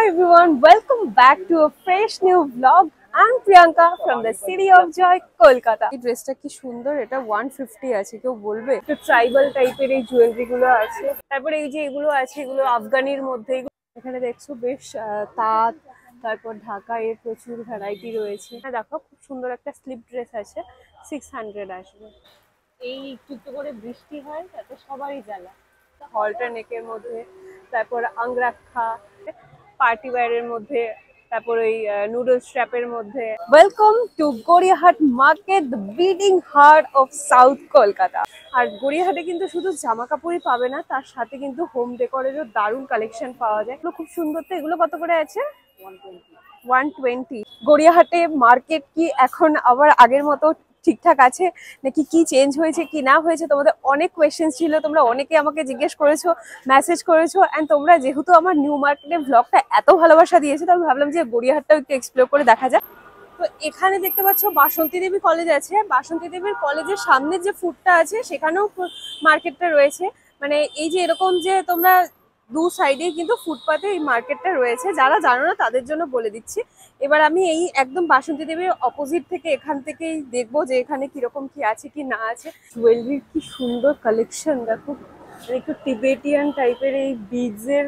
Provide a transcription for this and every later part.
Hi everyone, welcome back to a fresh new vlog. I'm Priyanka from the city of joy, Kolkata. এই ড্রেসটা কি সুন্দর, এটা 150 আছে, কেউ বলবে? একটু ট্রাইবাল টাইপের এই জুয়েলারি গুলো আছে। তারপরে এই যে এগুলো আছে, এগুলো আফগানির মধ্যে। এখানে দেখছো বেশ তাঁত, তারপর ঢাকা এর প্রচুর ভ্যারাইটি রয়েছে। দেখো খুব সুন্দর একটা স্লিপ ড্রেস আছে, 600 আসবে। এই একটু করে বৃষ্টি হয় তাতে সবারই জ্বালা। হলটা নেকের মধ্যে, তারপর আংরাক্ষা পার্টি ওয়্যারের মধ্যে, তারপর ওই নুডল স্ট্র্যাপের মধ্যে। Welcome to Gariahat market, the beating heart of south Kolkata. আর গড়িয়াহাটে কিন্তু শুধু জামা কাপড়ই পাবে না, তার সাথে কিন্তু হোম ডেকোরেরও দারুণ কালেকশন পাওয়া যায়। এগুলো খুব সুন্দর। তো এগুলো কত করে আছে? 120। গড়িয়াহাটে মার্কেট কি এখন আবার আগের মতো ঠিকঠাক আছে নাকি কি চেঞ্জ হয়েছে কি না হয়েছে? তোমাদের অনেক কোয়েশ্চেন ছিল, তোমরা অনেকে আমাকে জিজ্ঞেস করেছো, মেসেজ করেছো। এন্ড তোমরা যেহেতু আমার নিউ মার্কেটের ব্লগটা এত ভালোবাসা দিয়েছো, তো আমি ভাবলাম যে গড়িয়াহাটটাও একটু এক্সপ্লোর করে দেখা যায়। তো এখানে দেখতে পাচ্ছ বাসন্তী দেবী কলেজ আছে। বাসন্তী দেবীর কলেজের সামনে যে ফুডটা আছে সেখানেও মার্কেটটা রয়েছে। মানে এই যে এরকম যে তোমরা দু সাইডে কিন্তু ফুটপাতে এই মার্কেটটা রয়েছে। যারা জানো না তাদের জন্য বলে দিচ্ছি। এবার আমি এই একদম বাসন্তী দেবীর অপোজিট থেকে এখান থেকেই দেখবো যে এখানে কিরকম কি আছে কি না আছে। জুয়েলারির কি সুন্দর কালেকশন দেখো, একটু টিবেটিয়ান টাইপের এই বিডসের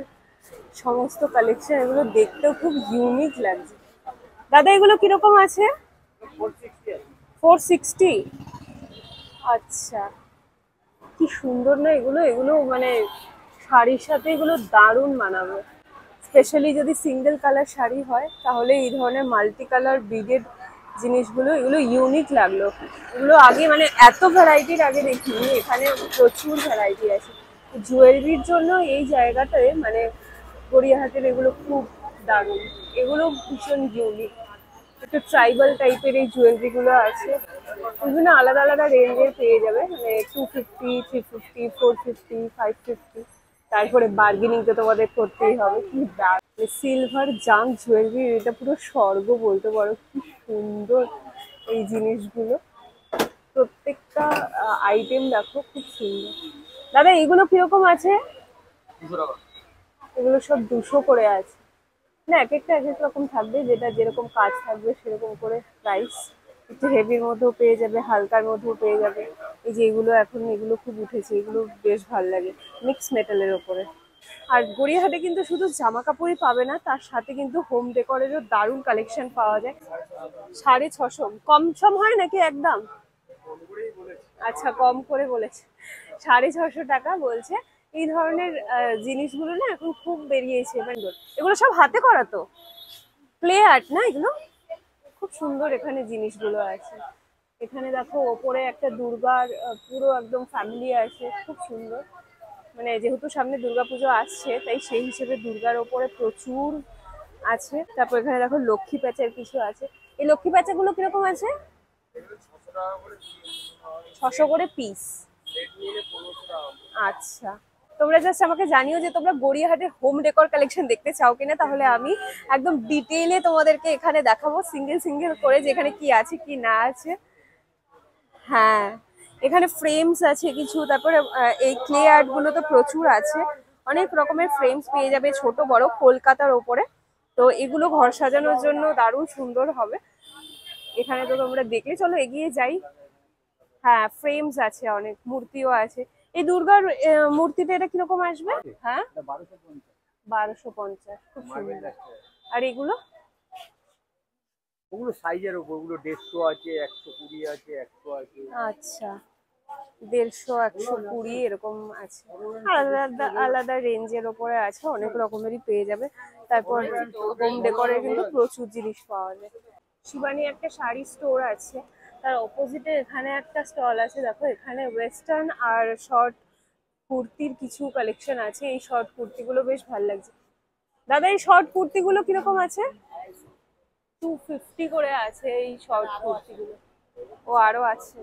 সমস্ত কালেকশন, এগুলো দেখতেও খুব ইউনিক লাগছে। দাদা এগুলো কিরকম আছে? 460। আচ্ছা, কি সুন্দর না এগুলো। এগুলো মানে শাড়ির সাথে এগুলো দারুণ মানাবে। স্পেশালি যদি সিঙ্গেল কালার শাড়ি হয় তাহলে এই ধরনের মাল্টি কালার বিডেড জিনিসগুলো, এগুলো ইউনিক লাগলো। এগুলো আগে মানে এত ভ্যারাইটির আগে দেখিনি। এখানে প্রচুর ভ্যারাইটি আছে জুয়েলারির জন্য। এই জায়গাটায় মানে গড়িয়াহাটের এগুলো খুব দারুণ, এগুলো ভীষণ ইউনিক। একটু ট্রাইবাল টাইপের এই জুয়েলারি গুলো আছে, বিভিন্ন আলাদা আলাদা রেঞ্জের পেয়ে যাবে। মানে 250, 350, 450, 550। তারপরে বার্গেনিং তো তোমাদের করতেই হবে। কি দারুণ সিলভার জাম জুয়েলারি, এটা পুরো স্বর্গ বলতে পারো। কি সুন্দর এই জিনিসগুলো, প্রত্যেকটা আইটেম দেখো খুব সুন্দর। দাদা এগুলো কিরকম আছে? এগুলো সব 200 করে আছে। না, এক একটা এক এক রকম থাকবে, যেটা যেরকম কাজ থাকবে সেরকম করে প্রাইস। একটু হেভির মধ্যেও পেয়ে যাবে, হালকার মধ্যেও পেয়ে যাবে। এই যে এগুলো এখন এগুলো খুব উঠেছে, এগুলো বেশ ভালো লাগে মিক্স মেটালের ওপরে। আর গড়িয়াহাটে কিন্তু শুধু জামা কাপড়ই পাবে না, তার সাথে কিন্তু হোম ডেকোরেরও দারুণ কালেকশন পাওয়া যায়। 650 কম সম হয় নাকি একদম? আচ্ছা, কম করে বলেছে। 650 টাকা বলছে। এই ধরনের জিনিসগুলো না এখন খুব বেরিয়েছে। এগুলো সব হাতে করা তো, ক্লে আর্ট না এগুলো? খুব সুন্দর এখানে জিনিসগুলো আছে। এখানে দেখো ওপরে একটা দুর্গার পুরো একদম ফ্যামিলি আছে, খুব সুন্দর। মানে যেহেতু সামনে দুর্গাপুজো আসছে, তাই সেই হিসেবে দুর্গার ওপরে প্রচুর আছে। তারপর এখানে দেখো লক্ষ্মী প্যাঁচার কিছু আছে। এই লক্ষ্মী প্যাঁচাগুলো কিরকম আছে? 600 করে পিস। আচ্ছা, তোমরা জাস্ট আমাকে জানিও যে তোমরা গড়িয়াহাটের হোম ডেকোর কালেকশন দেখতে চাও কিনা, তাহলে আমি একদম ডিটেইলে তোমাদেরকে এখানে দেখাবো সিঙ্গেল সিঙ্গেল করে যে এখানে কি আছে কি না আছে। হ্যাঁ, এখানে ফ্রেমস আছে কিছু, তারপরে এই ক্লে আর্ট গুলো তো প্রচুর আছে। অনেক রকমের ফ্রেমস পেয়ে যাবে, ছোট বড়, কলকাতার ওপরে। তো এগুলো ঘর সাজানোর জন্য দারুণ সুন্দর হবে। এখানে তো তোমরা দেখলে, চলো এগিয়ে যাই। হ্যাঁ, ফ্রেমস আছে, অনেক মূর্তিও আছে। এই দুর্গার মূর্তিটা এটা কিরকম আসবে? হ্যাঁ, 1250, খুব সুন্দর। আর এগুলো? ওগুলো সাইজের উপর, ওগুলো 150 আছে, 120 আছে, 100 আছে। আচ্ছা, 150, 120 এরকম আছে। আলাদা আলাদা রেঞ্জের ওপরে আছে, অনেক রকমেরই পেয়ে যাবে। তারপর হোম ডেকোরের কিন্তু প্রচুর জিনিস পাওয়া যায়। শিবানী একটা শাড়ি স্টোর আছে, তার অপোজিটে এখানে একটা স্টল আছে। দেখো এখানে ওয়েস্টার্ন আর শর্ট কুর্তির কিছু কালেকশন আছে। এই শর্ট কুর্তিগুলো বেশ ভালো লাগছে। দাদা এই শর্ট কুর্তিগুলো কিরকম আছে? 250 করে আছে এই শর্ট কুর্তিগুলো। ও আরো আছে,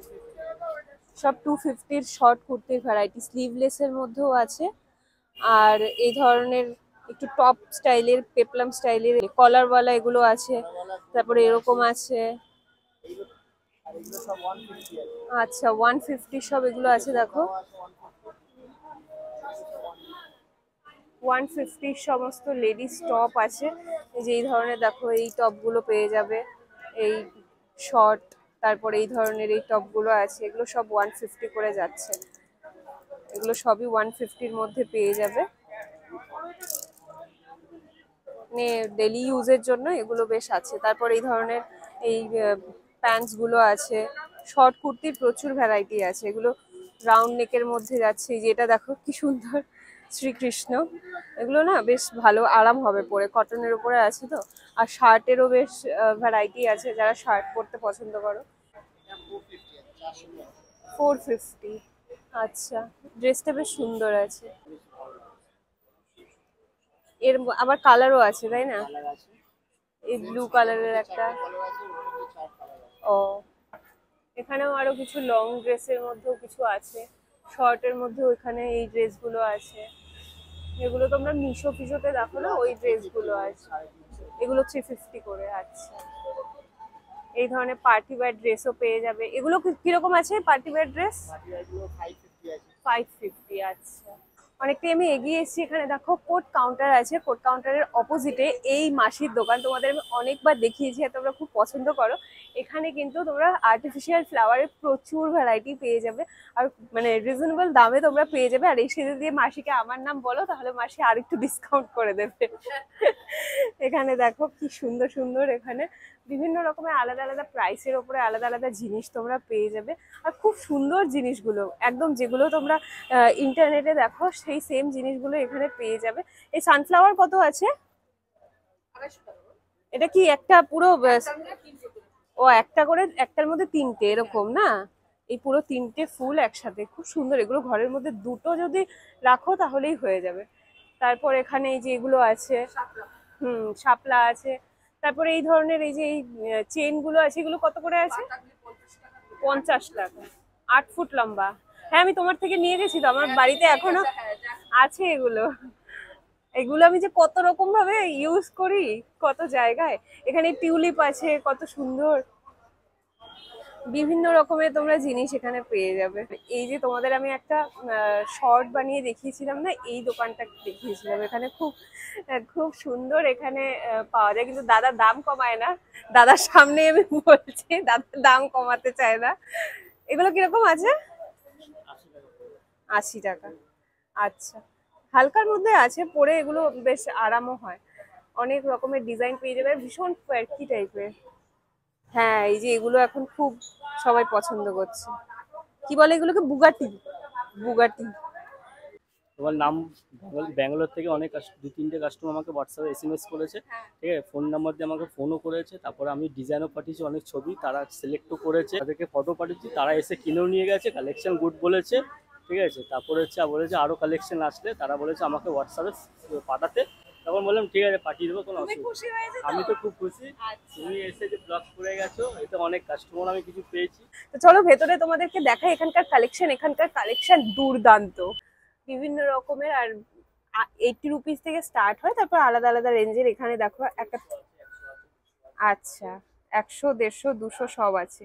সব 250-র শর্ট কুর্তির ভ্যারাইটি। স্লিভলেসের মধ্যেও আছে, আর এই ধরনের একটু টপ স্টাইলের, পেপলাম স্টাইলের কলারওয়ালা এগুলো আছে। তারপরে এরকম আছে। আচ্ছা, 150 সব এগুলো আছে দেখো। 150 সমস্ত লেডিস টপ আছে। এই যে এই ধরনের দেখো এই টপগুলো পেয়ে যাবে, এই শর্ট, তারপরে এই ধরনের এই টপগুলো আছে, এগুলো সব 150 করে যাচ্ছে। এগুলো সবই 150-র মধ্যে পেয়ে যাবে। মানে ডেলি ইউজের জন্য এগুলো বেশ আছে। তারপর এই ধরনের এই প্যান্টস গুলো আছে, শর্ট কুর্তির প্রচুর ভ্যারাইটি আছে। এগুলো রাউন্ড নেকের মধ্যে যাচ্ছে। এই যে এটা দেখো কি সুন্দর, শ্রীকৃষ্ণ। এগুলো না বেশ ভালো, আরাম হবে পরে, কটনের উপরে আছে তো। আর শার্টেরও বেশ ভ্যারাইটি আছে, যারা শার্ট পরতে পছন্দ করো। 450, আচ্ছা। ড্রেসটা বেশ সুন্দর আছে। এর আবার কালারও আছে তাই না? এই ব্লু কালারের একটা। ও, এখানেও আরো কিছু লং ড্রেসের মধ্যেও কিছু আছে, শর্টের মধ্যে ওইখানে এই ড্রেসগুলো আছে। এগুলো তোমরা মিশো ফিশোতে দেখো না, ওই ড্রেসগুলো আছে। এগুলো 350 করে। আচ্ছা, এই ধরনের পার্টি ওয়্যার ড্রেসও পেয়ে যাবে। এগুলো কিরকম আছে পার্টি ওয়্যার ড্রেস? 550, আচ্ছা। অনেকটাই আমি এগিয়ে এসেছি। এখানে দেখো কোট কাউন্টার আছে, কোট কাউন্টারের অপোজিটে এই মাসির দোকান, তোমাদের আমি অনেকবার দেখিয়েছি, তোমরা খুব পছন্দ করো। এখানে কিন্তু তোমরা আর্টিফিশিয়াল ফ্লাওয়ারের প্রচুর ভ্যারাইটি পেয়ে যাবে, আর মানে রিজনেবল দামে তোমরা পেয়ে যাবে। আর এই সেজে দিয়ে মাসিকে আমার নাম বলো, তাহলে মাসি আর একটু ডিসকাউন্ট করে দেবে। এখানে দেখো কি সুন্দর সুন্দর, এখানে বিভিন্ন রকমের আলাদা আলাদা প্রাইসের ওপরে আলাদা আলাদা জিনিস তোমরা পেয়ে যাবে। আর খুব সুন্দর জিনিসগুলো, একদম যেগুলো তোমরা ইন্টারনেটে দেখো সেই সেম জিনিসগুলো এখানে পেয়ে যাবে। এই সানফ্লাওয়ার কত আছে? এটা কি একটা পুরো ও একটা করে, একটার মধ্যে তিনটে এরকম না? এই পুরো তিনটে ফুল একসাথে, খুব সুন্দর। এগুলো ঘরের মধ্যে দুটো যদি রাখো তাহলেই হয়ে যাবে। তারপর এখানে এই যে এগুলো আছে, শাপলা আছে। তারপরে এই ধরনের এই যে এই চেন গুলো আছে, এগুলো কত করে আছে? 50 টাকা। 8 ফুট লম্বা। হ্যাঁ, আমি তোমার থেকে নিয়ে গেছি তো, আমার বাড়িতে এখনো আছে এগুলো। এগুলো আমি যে কত রকম ভাবে ইউজ করি, কত জায়গায়। এখানে টিউলিপ আছে, কত সুন্দর। বিভিন্ন রকমের তোমরা জিনিস এখানে পেয়ে যাবে। এই যে তোমাদের আমি একটা শর্ট বানিয়ে দেখিয়েছিলাম না, এই দোকানটা দেখিয়েছিলাম। এখানে খুব খুব সুন্দর এখানে পাওয়া যায়, কিন্তু দাদা দাম কমায় না। দাদার সামনে আমি বলছি, দাদা দাম কমাতে চায় না। এগুলো কিরকম আছে? 80 টাকা, আচ্ছা। হালকার মধ্যে আছে, পরে এগুলো বেশ আরামও হয়। অনেক রকমের ডিজাইন পেয়ে যাবে, ভীষণ কোয়ার্কি টাইপের। হ্যাঁ, এই যে এগুলো এখন খুব সবাই পছন্দ করছে। কি বলে এগুলোকে? বুগাটি। বুগাটি। তোমার নাম ব্যাঙ্গালোর থেকে অনেক 2-3টে কাস্টমার আমাকে হোয়াটসঅ্যাপে এসএমএস করেছে, ঠিক আছে, ফোন নাম্বার দিয়ে আমাকে ফোনও করেছে। তারপরে আমি ডিজাইনও পাঠিয়েছি, অনেক ছবি তারা সিলেক্টও করেছে, তাদেরকে ফটো পাঠিয়েছি, তারা এসে কিনেও নিয়ে গেছে, কালেকশন গুড বলেছে, ঠিক আছে। তারপরে বলেছে আরও কালেকশন আসলে তারা বলেছে আমাকে হোয়াটসঅ্যাপে পাঠাতে। তখন বললাম ঠিক আছে, পাঠিয়ে দেবো, কোনো অসুবিধা। আমি তো খুব খুশি। তুমি এসে যে ব্লগ করে গেছো, এতে অনেক কাস্টমার আমি কিছু পেয়েছি। তো চলো ভেতরে তোমাদেরকে দেখাই এখানকার কালেকশন। এখানকার কালেকশন দুর্দান্ত, বিভিন্ন রকমের। আর 80 রুপিস থেকে স্টার্ট হয়, তারপর আলাদা আলাদা রেঞ্জের। এখানে দেখো একটা, আচ্ছা, 100, 150, 200 সব আছে।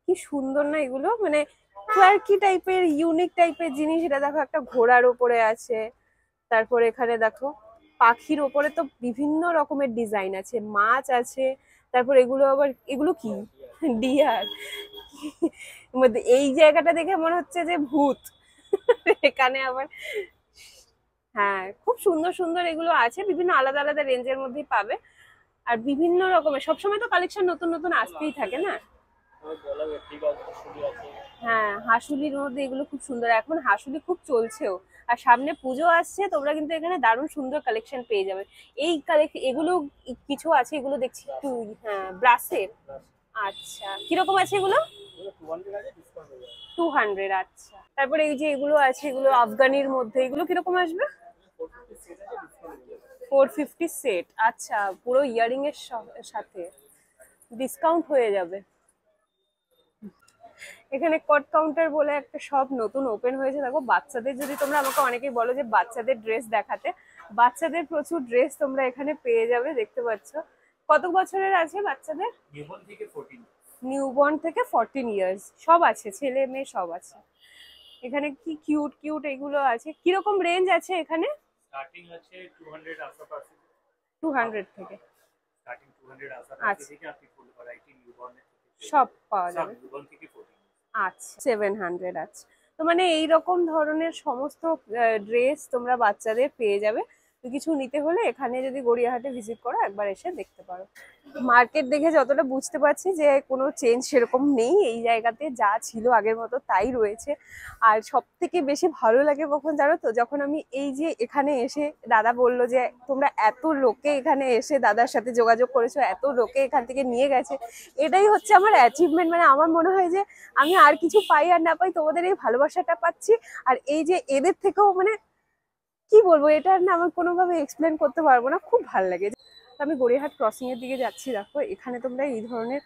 কি সুন্দর না এগুলো, মানে কোয়ার্কি টাইপের, ইউনিক টাইপের জিনিস। এটা দেখো একটা ঘোড়ার ওপরে আছে। তারপর এখানে দেখো পাখির ওপরে তো বিভিন্ন রকমের ডিজাইন আছে, মাছ আছে। তারপর এগুলো আবার, এগুলো কি? ডিয়ার। এই জায়গাটা দেখে মনে হচ্ছে যে ভূত। এখানে আবার, হ্যাঁ, খুব সুন্দর সুন্দর এগুলো আছে, বিভিন্ন আলাদা আলাদা রেঞ্জের মধ্যেই পাবে। আর বিভিন্ন রকমের সবসময় তো কালেকশন নতুন নতুন আসতেই থাকে না। হ্যাঁ, হাঁসুলির মধ্যে এগুলো খুব সুন্দর, এখন হাঁসুলি খুব চলছেও। আর সামনে পুজো আসছে, তোমরা কিন্তু এখানে দারুণ সুন্দর কালেকশন পেয়ে যাবে। এই এগুলো কিছু আছে, এগুলো দেখছি একটু, হ্যাঁ, ব্রাসের। আচ্ছা, কিরকম আছে এগুলো? 200, আচ্ছা। তারপরে এই যে এগুলো আছে, এগুলো আফগানির মধ্যে, এগুলো কিরকম আসবে? 450 সেট, আচ্ছা। পুরো ইয়ারিং এর সাথে ডিসকাউন্ট হয়ে যাবে। এখানে কট কাউন্টার বলে একটা শপ নতুন ওপেন হয়েছে। দেখো বাচ্চাদের, যদি তোমরা, আমাকে অনেকেই বলো যে বাচ্চাদের ড্রেস দেখাতে, বাচ্চাদের প্রচুর ড্রেস তোমরা এখানে পেয়ে যাবে। দেখতে পাচ্ছ কত বছরের আছে বাচ্চাদের? নিউবর্ন থেকে 14 ইয়ার্স সব আছে, ছেলে মেয়ে সব আছে এখানে। কি কিউট কিউট এগুলো আছে। কিরকম রেঞ্জ আছে এখানে? স্টার্টিং আছে 200 আশেপাশে, 200 থেকে স্টার্টিং 200 আশেপাশে আচ্ছা, থেকে আপনি ফুল ভ্যারাইটি নিউবর্ন থেকে সব পাওয়া সব যাবে। নিউবর্ন থেকে 14। আচ্ছা, 700 আছে। তো মানে এইরকম ধরনের সমস্ত ড্রেস তোমরা বাচ্চাদের পেয়ে যাবে। তো কিছু নিতে হলে এখানে যদি গড়িয়াহাটে ভিজিট করো, একবার এসে দেখতে পারো। মার্কেট দেখে যতটা বুঝতে পারছি যে কোনো চেঞ্জ সেরকম নেই এই জায়গাতে, যা ছিল আগের মতো তাই রয়েছে। আর সব থেকে বেশি ভালো লাগে কখন জানো তো, যখন আমি এই যে এখানে এসে দাদা বললো যে তোমরা এত লোকে এখানে এসে দাদার সাথে যোগাযোগ করেছো, এত লোকে এখান থেকে নিয়ে গেছে, এটাই হচ্ছে আমার অ্যাচিভমেন্ট। মানে আমার মনে হয় যে আমি আর কিছু পাই আর না পাই, তোমাদের এই ভালোবাসাটা পাচ্ছি। আর এই যে এদের থেকেও মানে কি বলবো, এটা না আমার কোনোভাবে এক্সপ্লেন করতে পারবো না, খুব ভালো লাগে। তো আমি গড়িয়াহাট ক্রসিং এর দিকে যাচ্ছি, দেখো এখানে তোমরা এই ধরনের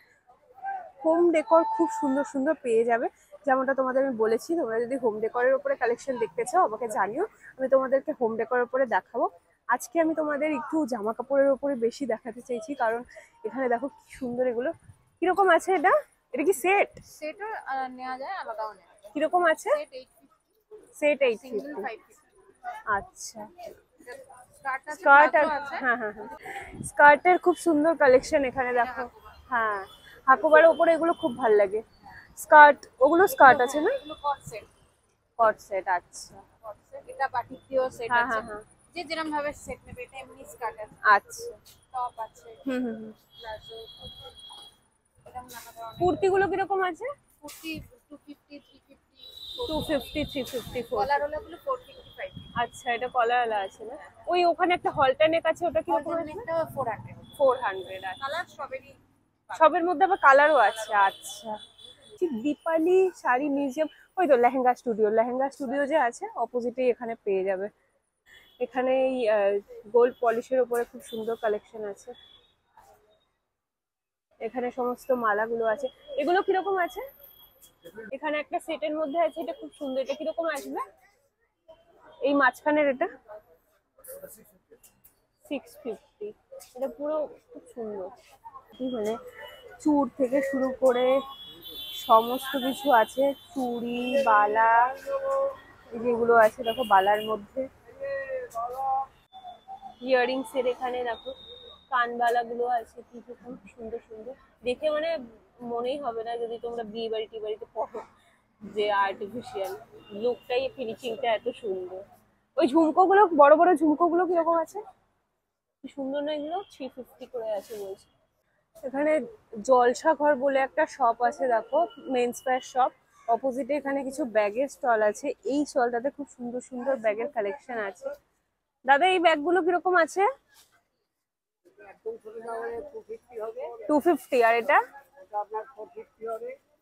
হোম ডেকর খুব সুন্দর সুন্দর পেয়ে যাবে। যেমনটা তোমাদের আমি বলেছি, তোমরা যদি হোম ডেকরের উপরে কালেকশন দেখতে চাও আমাকে জানিও, আমি তোমাদেরকে হোম ডেকরের উপরে দেখাবো। আজকে আমি তোমাদের একটু জামা কাপড়ের উপরে বেশি দেখাতে চাইছি, কারণ এখানে দেখো কি সুন্দর এগুলো। কিরকম আছে এটা? এটা কি সেট? সেটও নেওয়া যায়, আলাদাও নেওয়া যায়। কিরকম আছে? Set 850, set single 850। 550। আচ্ছা, স্কার্ট আছে, স্কার্ট আর প্লাজো আছে। হ্যাঁ হ্যাঁ হ্যাঁ, স্কার্টের খুব সুন্দর কালেকশন এখানে দেখো। হ্যাঁ, হাকুবার ওপরে এগুলো খুব ভাল লাগে। স্কার্ট, ওগুলো স্কার্ট আছে না? এগুলো কট সেট। কট সেট, আচ্ছা। কট সেট, এটা বাটিক পিওর সেট হ্যাঁ আছে। হ্যাঁ হ্যাঁ, যে যেরকম ভাবে সেট নেবে, এটা এমনি স্কার্ট আছে, আচ্ছা। টপ আছে, হুম হুম হুম। প্লাজো, এরকম নানা ধরনের। কুর্তিগুলো কিরকম আছে? কুর্তি 250, 350, 250, 350, 450। কলার হলে গুলো 455। আচ্ছা, এটা কলারওয়ালা আছে না? ওই ওখানে একটা হলটা নেক আছে, ওটা কিরকম আছে? অল্টারনেটটা 400। 400 আছে। কালার সবেরই। সবের মধ্যে আবার কালারও আছে, আচ্ছা। ঠিক দীপালি শাড়ি মিউজিয়াম, ওই তো লেহেঙ্গা স্টুডিও, লেহেঙ্গা স্টুডিও যে আছে অপোজিটেই এখানে পেয়ে যাবে। এখানে এই গোল্ড পলিশের উপরে খুব সুন্দর কালেকশন আছে। এখানে সমস্ত মালাগুলো আছে। এগুলো কিরকম আছে? এখানে একটা সেটের মধ্যে আছে, এটা খুব সুন্দর। এটা কিরকম আসবে? এই মাঝখানের এটা 650। এটা পুরো খুব সুন্দর। কি মানে চুড় থেকে শুরু করে সমস্ত কিছু আছে, চুড়ি, বালা, যেগুলো আছে দেখো বালার মধ্যে ইয়াররিংস এর। এখানে দেখো কানবালা গুলো আছে, কি রকম সুন্দর সুন্দর দেখে, মানে মনেই হবে না যদি তোমরা বিয়ে বাড়ি টি বাড়িতে পড়ো যে আর্টিফিশিয়াল লুকটাই, ফিনিশিংটা এত সুন্দর। ওই ঝুমকোগুলো, বড় বড় ঝুমকোগুলো কিরকম আছে? কি সুন্দর না এগুলো, 350 করে আছে বলছে। এখানে জলসা ঘর বলে একটা শপ আছে দেখো, মেন্স ওয়্যার শপ। অপোজিটে এখানে কিছু ব্যাগের স্টল আছে, এই স্টলটাতে খুব সুন্দর সুন্দর ব্যাগের কালেকশন আছে। দাদা এই ব্যাগগুলো কিরকম আছে? 250। আর এটা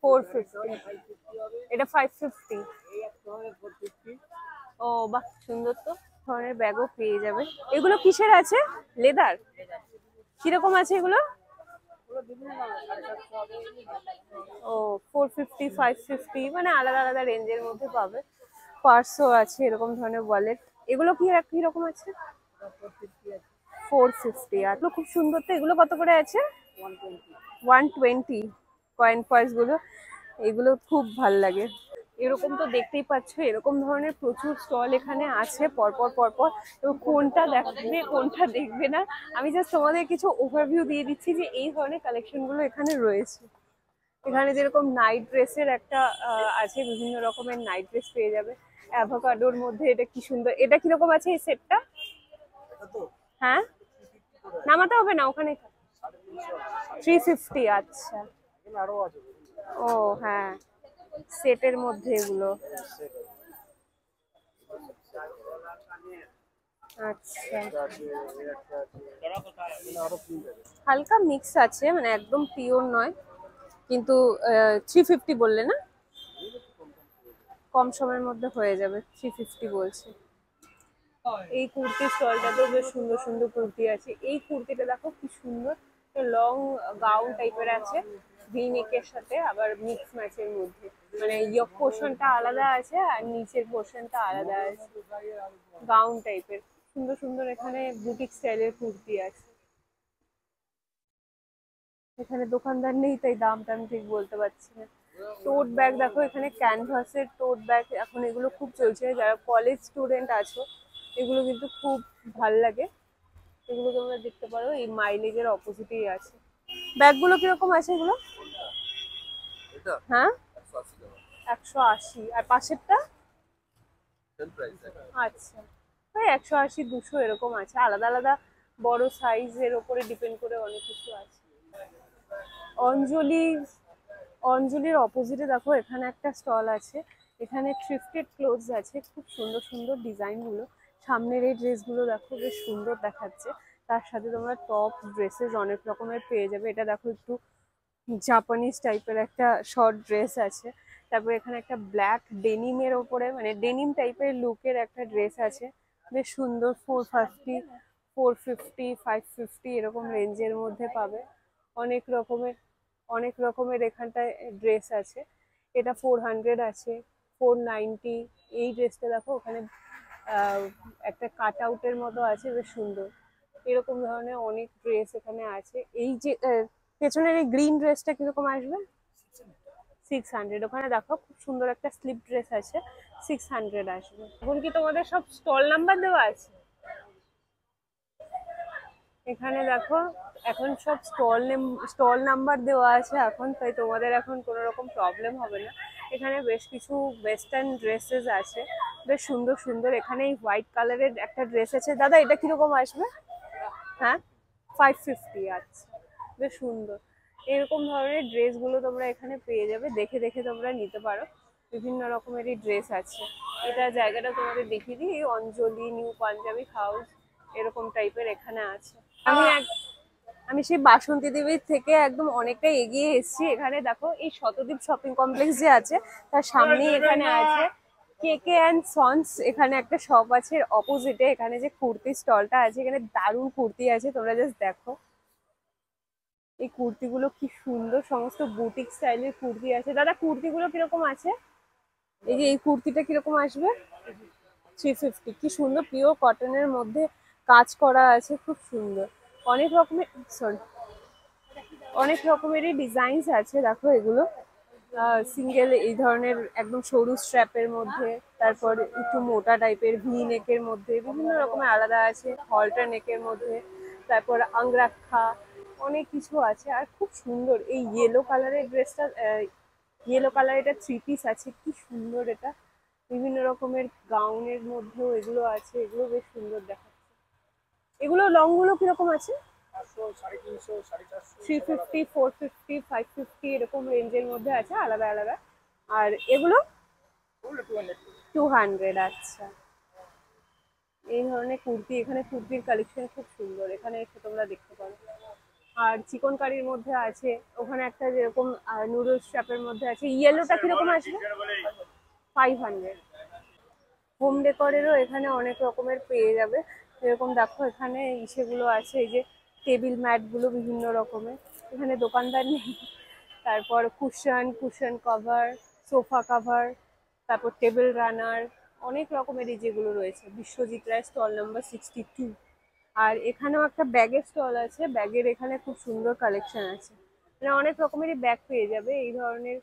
450। এটা 550। ও বাহ, সুন্দর তো। ধরনের ব্যাগও পেয়ে যাবে। এগুলো কিসের আছে? লেদার? কিরকম আছে এগুলো? ও 450, 550, মানে আলাদা আলাদা রেঞ্জের মধ্যে পাবে। পার্সও আছে, এরকম ধরনের ওয়ালেট। এগুলো কি কিরকম আছে? 450। আর এগুলো খুব সুন্দর তো, এগুলো কত করে আছে? 120। কয়েন পার্স গুলো, এগুলো খুব ভাল লাগে। এরকম তো দেখতেই পাচ্ছ, এরকম ধরনের প্রচুর স্টল এখানে আছে পরপর পরপর। তো কোনটা দেখবে কোনটা দেখবে না, আমি জাস্ট তোমাদের কিছু ওভারভিউ দিয়ে দিচ্ছি যে এই ধরনের কালেকশন গুলো এখানে রয়েছে। এখানে যেরকম নাইট ড্রেসের একটা আছে, বিভিন্ন রকমের নাইট ড্রেস পেয়ে যাবে অ্যাভোকাডোর মধ্যে। এটা কি সুন্দর, এটা কিরকম আছে এই সেটটা? হ্যাঁ, নামাতে হবে না, ওখানে 350। আচ্ছা, ও হ্যাঁ, সেটের মধ্যে এগুলো। আচ্ছা, হালকা মিক্স আছে, মানে একদম পিওর নয়, কিন্তু 350 বললে না? কম সময়ের মধ্যে হয়ে যাবে, 350 বলছে। এই কুর্তির স্টলটাতেও বেশ সুন্দর সুন্দর কুর্তি আছে। এই কুর্তিটা দেখো কি সুন্দর, লং গাউন টাইপের আছে, ভি নেকের সাথে আবার মিক্স ম্যাচের মধ্যে, মানে ইয়ক পোর্শনটা আলাদা আছে আর নিচের পোর্শনটা আলাদা আছে, গাউন টাইপের। সুন্দর সুন্দর এখানে বুটিক স্টাইলের কুর্তি আছে। এখানে দোকানদার নেই তাই দামটা আমি ঠিক বলতে পারছি না। টোট ব্যাগ দেখো, এখানে ক্যানভাসের টোট ব্যাগ এখন এগুলো খুব চলছে। যারা কলেজ স্টুডেন্ট আছো এগুলো কিন্তু খুব ভাল লাগে, এগুলো তোমরা দেখতে পারো, এই মাইলেজের অপোজিটেই আছে। ব্যাগগুলো কিরকম আছে এগুলো? হ্যাঁ 180, আর পাশেরটা? আচ্ছা, ওই 180 200 এরকম আছে, আলাদা আলাদা বড় সাইজের ওপরে ডিপেন্ড করে অনেক কিছু আছে। অঞ্জলি, অঞ্জলির অপোজিটে দেখো এখানে একটা স্টল আছে, এখানে থ্রিফটেড ক্লোথস আছে, খুব সুন্দর সুন্দর ডিজাইন গুলো। সামনের এই ড্রেসগুলো দেখো বেশ সুন্দর দেখাচ্ছে, তার সাথে তোমরা টপ ড্রেসেস অনেক রকমের পেয়ে যাবে। এটা দেখো একটু জাপানিজ টাইপের একটা শর্ট ড্রেস আছে, তারপরে এখানে একটা ব্ল্যাক ডেনিমের ওপরে মানে ডেনিম টাইপের লুকের একটা ড্রেস আছে, বেশ সুন্দর। 450, 450, 550 এরকম রেঞ্জের মধ্যে পাবে। অনেক রকমের, অনেক রকমের এখানটায় ড্রেস আছে। এটা 400 আছে, 490। এই ড্রেসটা দেখো ওখানে একটা কাট আউটের মতো আছে, বেশ সুন্দর। এরকম ধরনের অনেক ড্রেস এখানে আছে। এই যে পেছনের এই গ্রিন ড্রেসটা কিরকম আসবে? 600। ওখানে দেখো খুব সুন্দর একটা স্লিপ ড্রেস আছে, 600 আসবে। এখন কি তোমাদের সব স্টল নাম্বার দেওয়া আছে? এখানে দেখো এখন সব স্টল নাম্বার দেওয়া আছে এখন, তাই তোমাদের এখন কোনো রকম প্রবলেম হবে না। এখানে বেশ কিছু ওয়েস্টার্ন ড্রেসেস আছে, বেশ সুন্দর সুন্দর। এখানে এই হোয়াইট কালারের একটা ড্রেস আছে, দাদা এটা কিরকম আসবে? হ্যাঁ 550। আচ্ছা, বেশ সুন্দর। এরকম ধরনের ড্রেসগুলো তোমরা এখানে পেয়ে যাবে, দেখে দেখে তোমরা নিতে পারো। বিভিন্ন রকমেরই ড্রেস আছে। এটা জায়গাটা তোমাদের দেখিয়ে দিই, অঞ্জলি নিউ পাঞ্জাবি হাউস এরকম টাইপের এখানে আছে। আমি সেই বাসন্তী দেবীর থেকে একদম অনেকটা এগিয়ে এসেছি। এখানে দেখো এই শতদ্বীপ শপিং কমপ্লেক্স যে আছে তার সামনেই এখানে আছে কেকে অ্যান্ড সন্স, এখানে একটা শপ আছে অপোজিটে। এখানে যে কুর্তি স্টলটা আছে, এখানে দারুণ কুর্তি আছে, তোমরা জাস্ট দেখো এই কুর্তিগুলো কি সুন্দর, সমস্ত বুটিক স্টাইলের কুর্তি আছে। দাদা কুর্তিগুলো কিরকম আছে? এই যে এই কুর্তিটা কিরকম আসবে? 350। কি সুন্দর পিওর কটনের মধ্যে কাজ করা আছে, খুব সুন্দর। অনেক রকমের, সরি, অনেক রকমেরই ডিজাইনস আছে। দেখো এগুলো সিঙ্গেল এই ধরনের একদম সরু স্ট্র্যাপের মধ্যে, তারপর একটু মোটা টাইপের ভি নেকের মধ্যে, বিভিন্ন রকমের আলাদা আছে, হলটা নেকের মধ্যে, তারপর আংরাক্ষা, অনেক কিছু আছে। আর খুব সুন্দর এই ইয়েলো কালারের ড্রেসটা, ইয়েলো কালার এটা 3 পিস আছে, কি সুন্দর এটা। বিভিন্ন রকমের গাউনের মধ্যেও এগুলো আছে, এগুলো বেশ সুন্দর দেখাচ্ছে। এগুলো লং গুলো কিরকম আছে? 350, 450, 550 এরকম রেঞ্জের মধ্যে আছে, আলাদা আলাদা। আর এগুলো 200। আচ্ছা, এই ধরনের কুর্তি, এখানে কুর্তির কালেকশন খুব সুন্দর, এখানে এসে তোমরা দেখতে পারো। আর চিকন কারির মধ্যে আছে, ওখানে একটা যেরকম নুডলস স্ট্র্যাপের মধ্যে আছে। ইয়েলোটা কিরকম আসবে? 500। হোম ডেকোরেরও এখানে অনেক রকমের পেয়ে যাবে। যেরকম দেখো এখানে ইসেগুলো আছে, এই যে টেবিল ম্যাট গুলো বিভিন্ন রকমের, এখানে দোকানদার নেই। তারপর কুশন কভার, সোফা কভার, তারপর টেবিল রানার, অনেক রকমেরই যেগুলো রয়েছে। বিশ্বজিৎ রায় স্টল নাম্বার 62। আর এখানেও একটা ব্যাগের স্টল আছে, ব্যাগের এখানে খুব সুন্দর কালেকশন আছে, মানে অনেক রকমেরই ব্যাগ পেয়ে যাবে। এই ধরনের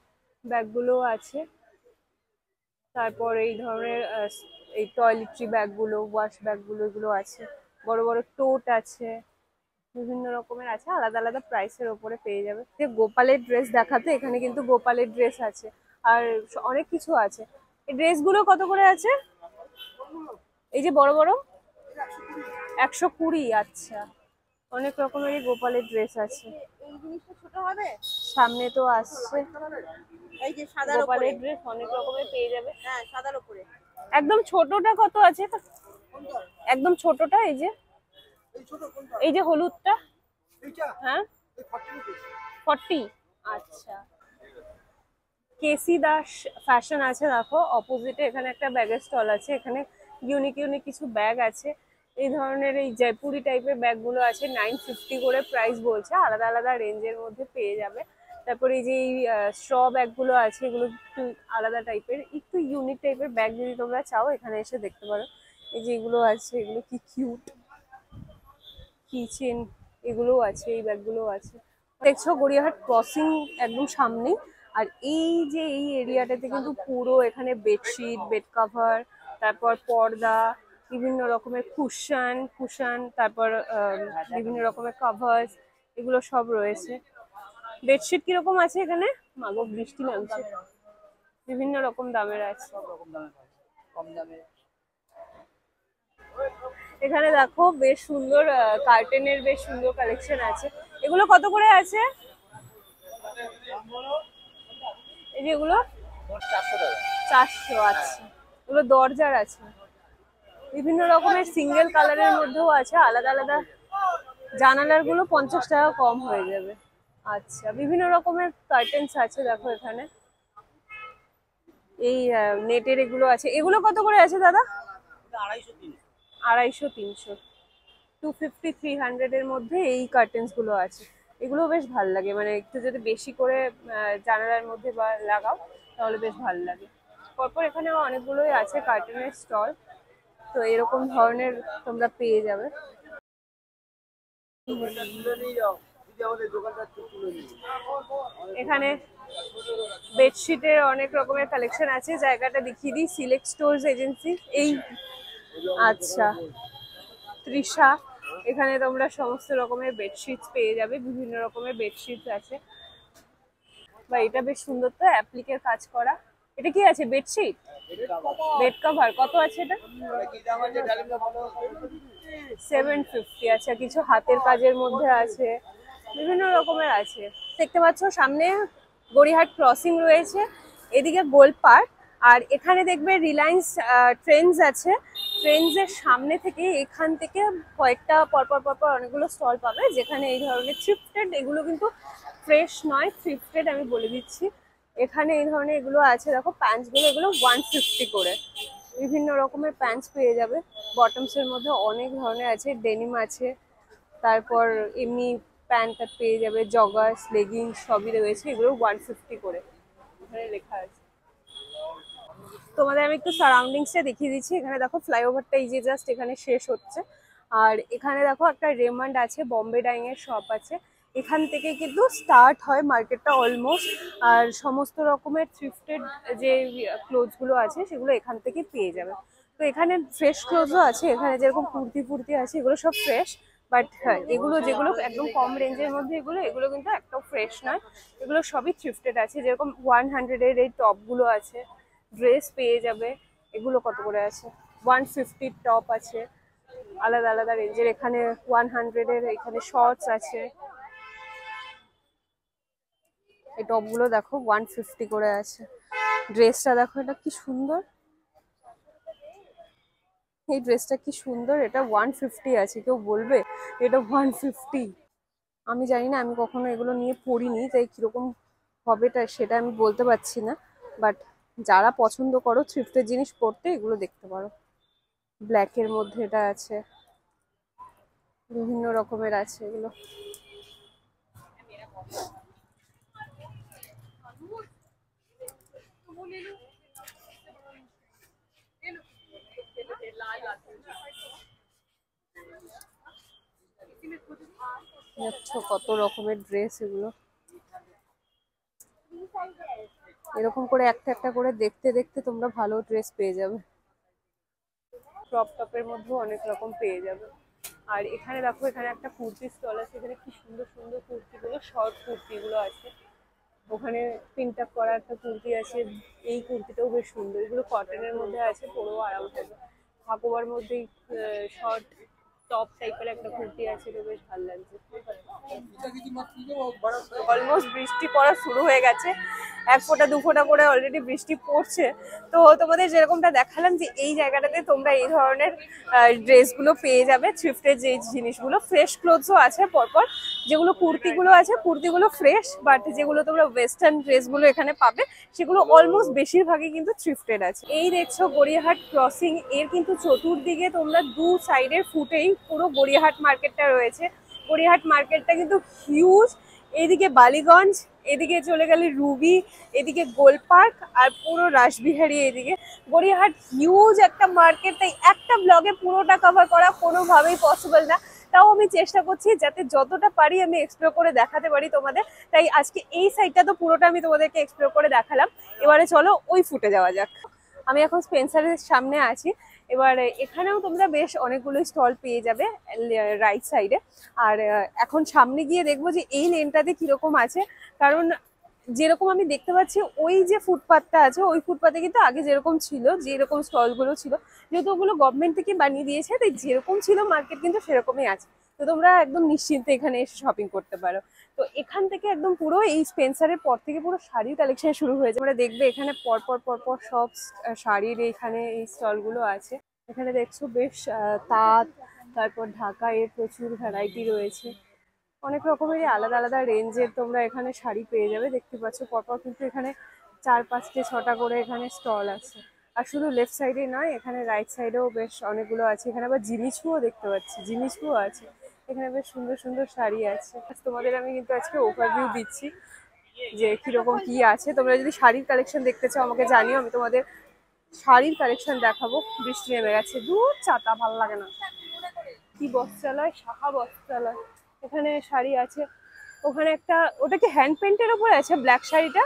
ব্যাগগুলো আছে। তারপর এই ধরনের এই টয়লেট্রি ব্যাগগুলো, ওয়াশ ব্যাগগুলো, এগুলো আছে। বড় বড় টোট আছে, বিভিন্ন রকমের আছে, আলাদা আলাদা প্রাইসের ওপরে পেয়ে যাবে। যে গোপালের ড্রেস দেখাতে, এখানে কিন্তু গোপালের ড্রেস আছে আর অনেক কিছু আছে। এই ড্রেসগুলো কত করে আছে? এই যে বড় বড় 120। আচ্ছা, অনেক রকমেরই গোপালের ড্রেস আছে। এই জিনিসটা ছোট হবে? সামনে তো আসছে এই যে সাদার উপরে গোপালের ড্রেস, অনেক রকমের পেয়ে যাবে। হ্যাঁ সাদার উপরে। একদম ছোটটা কত আছে? কোনটা? একদম ছোটটা, এই যে এই ছোট কোনটা? এই যে হলুদটা। এইটা? হ্যাঁ এই 40 রুপিস। 40। আচ্ছা, কেসি দাস ফ্যাশন আছে দেখো অপোজিটে, এখানে একটা ব্যাগের স্টল আছে। এখানে ইউনিক ইউনিক কিছু ব্যাগ আছে, এই ধরনের এই জয়পুরি টাইপের ব্যাগগুলো আছে। 950 করে প্রাইস বলছে, আলাদা আলাদা রেঞ্জের মধ্যে পেয়ে যাবে। তারপরে এই যে এই স্ট্র ব্যাগগুলো আছে, এগুলো একটু আলাদা টাইপের, একটু ইউনিক টাইপের ব্যাগ যদি তোমরা চাও এখানে এসে দেখতে পারো। এই যে এগুলো আছে, এগুলো কি কিউট, কিচেন এগুলোও আছে, এই ব্যাগগুলোও আছে। দেখছো গড়িয়াহাট ক্রসিং একদম সামনেই। আর এই যে এই এরিয়াটাতে কিন্তু পুরো এখানে বেডশিট, বেড কভার, তারপর পর্দা, বিভিন্ন রকমের কুশন, তারপর বিভিন্ন রকমের কভার্স, এগুলো সব রয়েছে। বেডশিট কিরকম আছে এখানে? মাগো বৃষ্টি নামছে। বিভিন্ন রকম দামের আছে। কম দামে। এখানে দেখো বেশ সুন্দর কার্টেনের বেশ সুন্দর কালেকশন আছে। এগুলো কত করে আছে? এই যেগুলো 400 টাকা। 400। আচ্ছা, এগুলো দরজার আছে। বিভিন্ন রকমের সিঙ্গেল কালারের মধ্যেও আছে, আলাদা আলাদা। জানালার গুলো 50 টাকা কম হয়ে যাবে। আচ্ছা, বিভিন্ন রকমের কার্টেন্স আছে দেখো এখানে। এই নেটের এগুলো আছে। এগুলো কত করে আছে দাদা? 250 300। 250 300 এর মধ্যে এই কার্টেন্স গুলো আছে। এগুলো বেশ ভালো লাগে, মানে একটু যদি বেশি করে জানালার মধ্যে বা লাগাও তাহলে বেশ ভালো লাগে। পরপর এখানে অনেকগুলোই আছে কার্টেনের স্টল, তো এরকম ধরনের তোমরা পেয়ে যাবে। এখানে বেডশিটের অনেক রকমের কালেকশন আছে। জায়গাটা দেখিয়ে দিই, সিলেক্ট স্টোর্স এজেন্সি। এই আচ্ছা, তৃষা, এখানে তোমরা সমস্ত রকমের বেডশিটস পেয়ে যাবে। বিভিন্ন রকমের বেডশিটস আছে। বা এটা বেশ সুন্দর, তো অ্যাপ্লিকের কাজ করা। এটা কি আছে? Bedsheet, bed cover. কত আছে এটা? 750। আচ্ছা, কিছু হাতের কাজের মধ্যে আছে, বিভিন্ন রকমের আছে। দেখতে পাচ্ছ সামনে গড়িয়াহাট ক্রসিং রয়েছে, এদিকে গোল্ড পার্ক, আর এখানে দেখবে রিলায়েন্স ট্রেন্ডস আছে। ট্রেন্ডসের সামনে থেকে এখান থেকে কয়েকটা পরপর পরপর অনেকগুলো স্টল পাবে, যেখানে এই ধরনের থ্রিফটেড, এগুলো কিন্তু ফ্রেশ নয়, থ্রিফটেড আমি বলে দিচ্ছি। এখানে এই ধরনের এগুলো আছে দেখো, প্যান্টসগুলো, এগুলো 150 করে। বিভিন্ন রকমের প্যান্টস পেয়ে যাবে। বটমসের মধ্যে অনেক ধরনের আছে, ডেনিম আছে, তারপর এমনি প্যান্ট পেয়ে যাবে, জগার্স, লেগিংস সবই রয়েছে। এগুলো 150 করে এখানে লেখা আছে। তোমাদের আমি একটু সারাউন্ডিংসটা দেখিয়ে দিচ্ছি। এখানে দেখো ফ্লাইওভারটা এই যে জাস্ট এখানে শেষ হচ্ছে, আর এখানে দেখো একটা রেমন্ড আছে, বম্বে ডাইং এর শপ আছে। এখান থেকে কিন্তু স্টার্ট হয় মার্কেটটা অলমোস্ট, আর সমস্ত রকমের থ্রিফটেড যে ক্লোথসগুলো আছে সেগুলো এখান থেকে পেয়ে যাবে। তো এখানে ফ্রেশ ক্লোথসও আছে, এখানে যেরকম কুর্তি ফুর্তি আছে এগুলো সব ফ্রেশ। বাট হ্যাঁ, এগুলো যেগুলো একদম কম রেঞ্জের মধ্যে, এগুলো কিন্তু একটাও ফ্রেশ নয়। এগুলো সবই থ্রিফটেড আছে। যেরকম 100 এর এই টপগুলো আছে, ড্রেস পেয়ে যাবে। এগুলো কত করে আছে? 150 টপ আছে, আলাদা আলাদা রেঞ্জের। এখানে 100 এর এখানে শর্টস আছে। এই টপগুলো দেখো 150 করে আছে। ড্রেসটা দেখো, এটা কি সুন্দর, এই ড্রেসটা কি সুন্দর। এটা 150 আছে। কেউ বলবে এটা 150? আমি জানি না, আমি কখনো এগুলো নিয়ে পড়িনি, তাই কিরকম হবে সেটা আমি বলতে পারছি না। বাট যারা পছন্দ করো থ্রিফটের জিনিস পড়তে, এগুলো দেখতে পারো। ব্ল্যাকের মধ্যে এটা আছে, বিভিন্ন রকমের আছে এগুলো। দেখছো কত রকমের ড্রেস এগুলো। এরকম করে একটা একটা করে দেখতে দেখতে তোমরা ভালো ড্রেস পেয়ে যাবে। ক্রপ টপের মধ্যেও অনেক রকম পেয়ে যাবে। আর এখানে দেখো, এখানে একটা কুর্তি স্টল আছে। এখানে কি সুন্দর সুন্দর কুর্তিগুলো, শর্ট কুর্তিগুলো আছে। ওখানে প্রিন্ট আপ করা একটা কুর্তি আছে, এই কুর্তিটাও বেশ সুন্দর। এগুলো কটনের মধ্যে আছে, পরেও আরাম হবে। হাকোবার মধ্যে শর্ট টপ টাইপের একটা কুর্তি আছে, এটা বেশ ভালো লাগছে। অলমোস্ট বৃষ্টি পড়া শুরু হয়ে গেছে, 1 ফোঁটা 2 ফোঁটা করে অলরেডি বৃষ্টি পড়ছে। তো তোমাদের যেরকমটা দেখালাম যে এই জায়গাটাতে তোমরা এই ধরনের ড্রেসগুলো পেয়ে যাবে, থ্রিফটের যে জিনিসগুলো। ফ্রেশ ক্লোথসও আছে পরপর। যেগুলো কুর্তিগুলো আছে, কুর্তিগুলো ফ্রেশ, বাট যেগুলো তোমরা ওয়েস্টার্ন ড্রেসগুলো এখানে পাবে সেগুলো অলমোস্ট বেশিরভাগই কিন্তু থ্রিফটেড আছে। এই দেখছো গড়িয়াহাট ক্রসিং, এর কিন্তু চতুর্দিকে তোমরা দু সাইডের ফুটেই পুরো গড়িয়াহাট মার্কেটটা রয়েছে। গড়িয়াহাট মার্কেটটা কিন্তু হিউজ। এইদিকে বালিগঞ্জ, এদিকে চলে গেলে রুবি, এদিকে গোল পার্ক, আর পুরো রাসবিহারী। এদিকে গড়িয়াহাট হিউজ একটা মার্কেট, তাই একটা ব্লগে পুরোটা কভার করা কোনোভাবেই পসিবল না। তাও আমি চেষ্টা করছি যাতে যতটা পারি আমি এক্সপ্লোর করে দেখাতে পারি তোমাদের। তাই আজকে এই সাইডটা তো পুরোটা আমি তোমাদেরকে এক্সপ্লোর করে দেখালাম। এবারে চলো ওই ফুটে যাওয়া যাক। আমি এখন স্পেন্সারের সামনে আছি। এবার এখানেও তোমরা বেশ অনেকগুলো স্টল পেয়ে যাবে রাইট সাইডে। আর এখন সামনে গিয়ে দেখবো যে এই লেনটাতে কিরকম আছে, কারণ যেরকম আমি দেখতে পাচ্ছি ওই যে ফুটপাথটা আছে ওই ফুটপাথে কিন্তু আগে যেরকম ছিল, যেরকম স্টলগুলো ছিল, যেহেতু ওগুলো গভর্নমেন্ট থেকে বানিয়ে দিয়েছে, তাই যেরকম ছিল মার্কেট কিন্তু সেরকমই আছে। তো তোমরা একদম নিশ্চিন্তে এখানে এসে শপিং করতে পারো। তো এখান থেকে একদম পুরো এই স্পেন্সারের পর থেকে পুরো শাড়ির কালেকশন শুরু হয়েছে। আমরা দেখবে এখানে পরপর পরপর সব শাড়ির এখানে এই স্টলগুলো আছে। এখানে দেখছো বেশ তাঁত, তারপর ঢাকা এর প্রচুর ভ্যারাইটি রয়েছে। অনেক রকমেরই আলাদা আলাদা রেঞ্জের তোমরা এখানে শাড়ি পেয়ে যাবে। দেখতে পাচ্ছ পরপর কিন্তু এখানে 4-5-6টা করে এখানে স্টল আছে। আর শুধু লেফট সাইডে নয়, এখানে রাইট সাইডেও বেশ অনেকগুলো আছে। এখানে আবার জিনিসগুলো দেখতে পাচ্ছি, জিনিসগুলো আছে এখানে, বেশ সুন্দর সুন্দর শাড়ি আছে। তোমাদের আমি কিন্তু আজকে ওভারভিউ দিচ্ছি যে কিরকম কি আছে। তোমরা যদি শাড়ির কালেকশন দেখতে চাও আমাকে জানিও, আমি তোমাদের শাড়ির কালেকশন দেখাবো। বৃষ্টি নেমে গেছে, দূর ছাতা ভালো লাগে না। কি বস্ত্রালয়, সাহা বস্ত্রালয়, এখানে শাড়ি আছে। ওখানে একটা, ওটা কি হ্যান্ড পেন্টের উপরে আছে ব্ল্যাক শাড়িটা?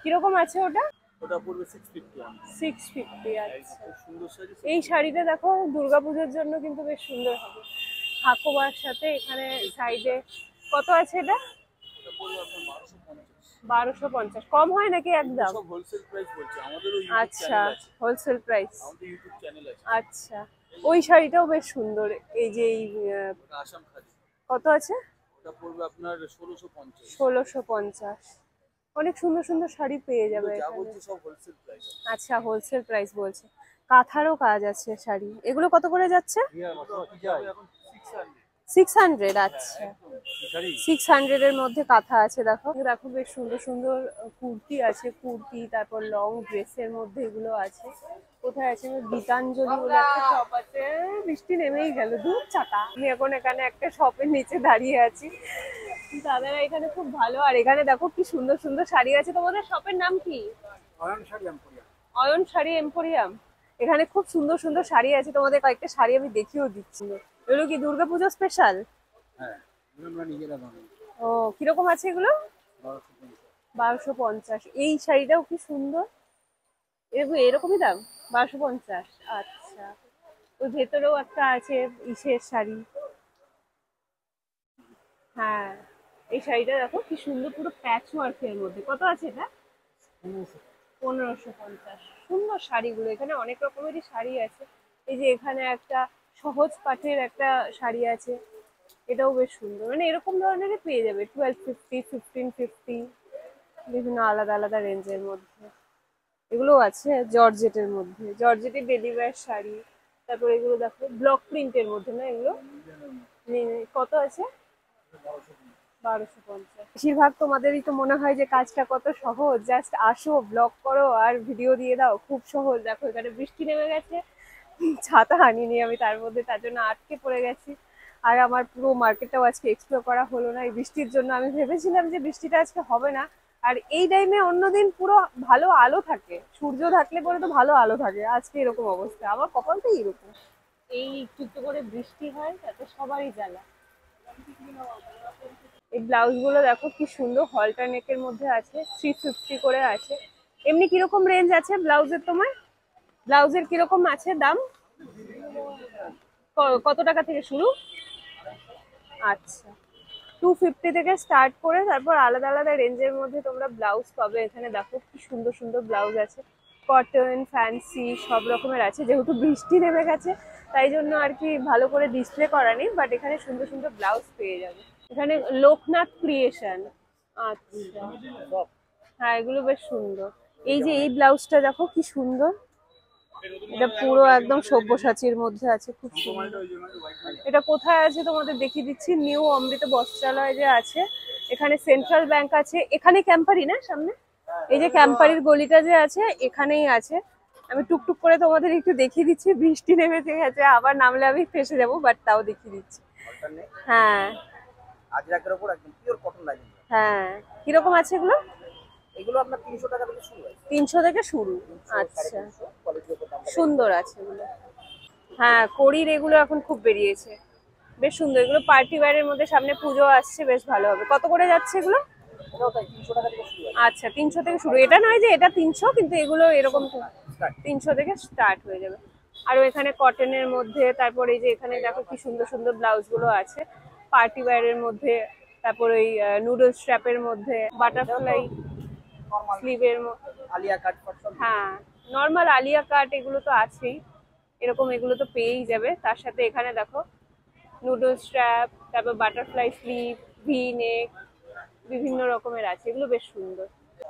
কিরকম আছে ওটা? ওটা পড়বে 650। 650। আচ্ছা, খুব সুন্দর শাড়ি। এই শাড়িটা দেখো দুর্গাপুজোর জন্য কিন্তু বেশ সুন্দর হবে, হাকোবার সাথে। এখানে সাইডে কত আছে এটা? এটা পড়বে আপনার 1250। 1250 কম হয় নাকি একদম? সব হোলসেল প্রাইস বলছি, আমাদের ওই আচ্ছা, হোলসেল প্রাইস। আমাদের ইউটিউব চ্যানেল আছে। আচ্ছা, ওই শাড়িটাও বেশ সুন্দর। এই যে এই ওটা আসাম খাদি। কত আছে? ওটা পড়বে আপনার 1650। 1650। অনেক সুন্দর সুন্দর শাড়ি পেয়ে যাবে যা এখানে। বলছি সব হোলসেল প্রাইস। আচ্ছা, হোলসেল প্রাইস বলছে। কাঁথারও কাজ আছে শাড়ি। এগুলো কত করে যাচ্ছে? এখন 600। 600। আচ্ছা, 600 এর মধ্যে কাঁথা আছে। দেখো দেখো বেশ সুন্দর সুন্দর কুর্তি আছে, কুর্তি, তারপর লং ড্রেসের মধ্যে এগুলো আছে। কোথায় আছে? গীতাঞ্জলি বলে একটা শপ আছে। বৃষ্টি নেমেই গেল, দূর ছাতা। আমি এখন এখানে একটা শপের নিচে দাঁড়িয়ে আছি। দাদারা এখানে খুব ভালো। আর এখানে দেখো কি সুন্দর সুন্দর শাড়ি আছে। তোমাদের শপের নাম কি? অয়ন শাড়ি এম্পোরিয়াম। অয়ন শাড়ি এম্পোরিয়াম। এখানে খুব সুন্দর সুন্দর শাড়ি আছে। তোমাদের কয়েকটা শাড়ি আমি দেখিয়েও দিচ্ছি। এগুলো কি দুর্গাপুজো স্পেশাল? হ্যাঁ, আমরা নিজেরা বানাই। ও, কিরকম আছে এগুলো? 1250। এই শাড়িটাও কি সুন্দর, এরকমই দাম 1250। আচ্ছা, ওই ভেতরেও একটা আছে ইসের শাড়ি। হ্যাঁ, এই শাড়িটা দেখো কি সুন্দর, পুরো প্যাচ ওয়ার্কের মধ্যে। কত আছে এটা? 1550। সুন্দর শাড়িগুলো, এখানে অনেক রকমেরই শাড়ি আছে। এই যে এখানে একটা সহজ পাঠের একটা শাড়ি আছে, এটাও বেশ সুন্দর। মানে এরকম ধরনেরই পেয়ে যাবে 1250, 1550, বিভিন্ন আলাদা আলাদা রেঞ্জের মধ্যে। এগুলো আছে জর্জেটের মধ্যে, জর্জেটের ডেলি ওয়্যার শাড়ি। তারপর এগুলো দেখো ব্লক প্রিন্টের মধ্যে না, এগুলো কত আছে? 1250। বেশিরভাগ তোমাদেরই তো মনে হয় যে কাজটা কত সহজ, জাস্ট আসো, ব্লগ করো আর ভিডিও দিয়ে দাও, খুব সহজ। দেখো এখানে বৃষ্টি নেমে গেছে, ছাতা আনিনি আমি, তার মধ্যে তার জন্য আটকে পড়ে গেছি। আর আমার পুরো মার্কেটটাও আজকে এক্সপ্লোর করা হলো না এই বৃষ্টির জন্য। আমি ভেবেছিলাম যে বৃষ্টিটা আজকে হবে না। আর এই টাইমে অন্যদিন পুরো ভালো আলো থাকে, সূর্য থাকলে পরে তো ভালো আলো থাকে, আজকে এরকম অবস্থা। আমার কপালটাই এরকম, এই একটু একটু করে বৃষ্টি হয় তাতে সবারই জ্বালা। এই ব্লাউজ গুলো দেখো কি সুন্দর, হলটার নেকের মধ্যে আছে, 350 করে আছে। এমনি কিরকম রেঞ্জ আছে ব্লাউজের তোমার? ব্লাউজের কিরকম আছে দাম? কত টাকা থেকে শুরু? আচ্ছা, 250 থেকে স্টার্ট করে তারপর আলাদা আলাদা রেঞ্জের মধ্যে তোমরা ব্লাউজ পাবে। এখানে দেখো কি সুন্দর সুন্দর ব্লাউজ আছে, কটন, ফ্যান্সি, সব রকমের আছে। যেহেতু বৃষ্টি নেমে গেছে তাই জন্য আর কি ভালো করে ডিসপ্লে করা নেই, বাট এখানে সুন্দর সুন্দর ব্লাউজ পেয়ে যাবে। এখানে লোকনাথ ক্রিয়েশন। আচ্ছা, হ্যাঁ, এগুলো বেশ সুন্দর। এই যে এই ব্লাউজটা দেখো কি সুন্দর, এটা পুরো একদম সব্যসাচীর মধ্যে আছে, খুব সুন্দর। এটা কোথায় আছে তোমাদের দেখিয়ে দিচ্ছি, নিউ অমৃত বস্ত্রালয় যে আছে, এখানে সেন্ট্রাল ব্যাংক আছে, এখানে ক্যাম্পারি না সামনে, এই যে ক্যাম্পারির গলিটা যে আছে এখানেই আছে। আমি টুকটুক করে তোমাদের একটু দেখিয়ে দিচ্ছি, বৃষ্টি নেমে গেছে, আবার নামলে আমি ফেসে যাবো, বাট তাও দেখিয়ে দিচ্ছি। হ্যাঁ, আজরাকের উপর একদম পিওর কটন লাগে। হ্যাঁ, কিরকম আছে এগুলো? এগুলো আপনার 300 টাকা থেকে শুরু হয়। 300 থেকে শুরু। আচ্ছা, সুন্দর আছে এগুলো। হ্যাঁ, কড়ির এগুলো এখন খুব বেরিয়েছে, বেশ সুন্দর। এগুলো পার্টি ওয়্যারের মধ্যে, সামনে পুজো আসছে, বেশ ভালো হবে। কত করে যাচ্ছে এগুলো? আচ্ছা, 300 থেকে শুরু। এটা নয় যে এটা 300, কিন্তু এগুলো এরকম 300 থেকে স্টার্ট হয়ে যাবে। আরো এখানে কটনের মধ্যে, তারপর এই যে এখানে দেখো কি সুন্দর সুন্দর ব্লাউজ গুলো আছে পার্টি ওয়্যারের মধ্যে, তারপর ওই নুডল স্ট্র্যাপের মধ্যে, বাটারফ্লাই স্লিভের মধ্যে। আলিয়া কাট ফাট সব হ্যাঁ, নর্মাল আলিয়া কাট এগুলো তো আছেই, এরকম এগুলো তো পেয়েই যাবে। তার সাথে এখানে দেখো নুডল স্ট্র্যাপ, তারপর বাটারফ্লাই স্লিভ, ভি নেক, বিভিন্ন রকমের আছে, এগুলো বেশ সুন্দর।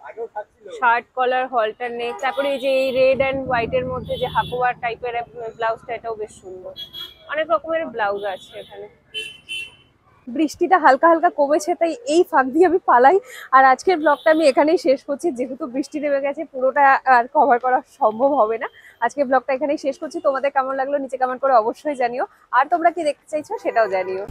আগেও থাকছিল। শার্ট কলার, হলটার নেক, তারপরে এই যে এই রেড অ্যান্ড হোয়াইটের মধ্যে যে হাকোয়ার টাইপের ব্লাউজটা, এটাও বেশ সুন্দর। অনেক রকমের ব্লাউজ আছে এখানে। বৃষ্টিটা হালকা হালকা কমেছে, তাই এই ফাঁক দিয়ে আমি পালাই। আর আজকের ব্লগটা আমি এখানেই শেষ করছি, যেহেতু বৃষ্টি নেমে গেছে, পুরোটা আর কভার করা সম্ভব হবে না। আজকের ব্লগটা এখানেই শেষ করছি। তোমাদের কেমন লাগলো নিচে কমেন্ট করে অবশ্যই জানিও, আর তোমরা কি দেখতে চাইছো সেটাও জানিও।